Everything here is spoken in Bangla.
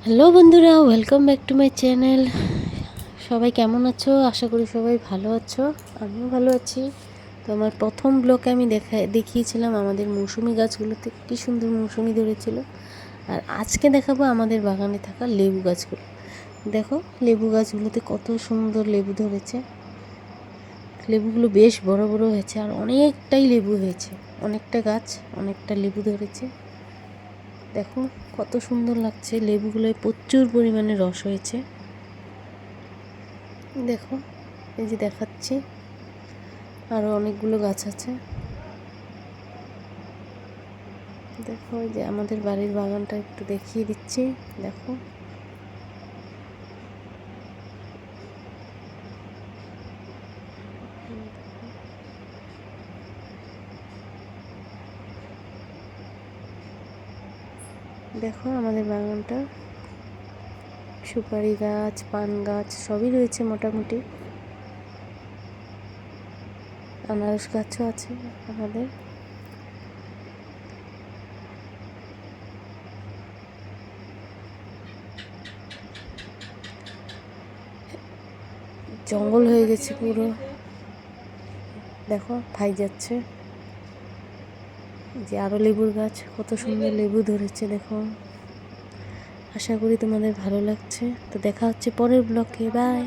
হ্যালো বন্ধুরা, welcome back to my channel. সবাই কেমন আছো? আশা করি সবাই ভালো আছো। আমিও ভালো আছি। তো আমার প্রথম ব্লকে আমি দেখিয়েছিলাম আমাদের মৌসুমি গাছগুলোতে কী সুন্দর মৌসুমি ধরেছিল। আর আজকে দেখাবো আমাদের বাগানে থাকা লেবু গাছগুলো। দেখো লেবু গাছগুলোতে কত সুন্দর লেবু ধরেছে। লেবুগুলো বেশ বড় বড় হয়েছে আর অনেকটাই লেবু হয়েছে। অনেকটা গাছ, অনেকটা লেবু ধরেছে। দেখো কত সুন্দর লাগছে, লেবুগুলোয় প্রচুর পরিমাণে রস হয়েছে। দেখো এই যে দেখাচ্ছি, আরও অনেকগুলো গাছ আছে। দেখো এই যে আমাদের বাড়ির বাগানটা একটু দেখিয়ে দিচ্ছি। দেখো দেখো আমাদের বাগানটা, সুপারি গাছ, পান গাছ সবই রয়েছে মোটামুটি। আনারস গাছও আছে আমাদের। জঙ্গল হয়ে গেছে পুরো। দেখো ভাই যাচ্ছে যে আরও লেবুর গাছ, কত সুন্দর লেবু ধরেছে দেখো। আশা করি তোমাদের ভালো লাগছে। তো দেখা হচ্ছে পরের ব্লগে। বাই।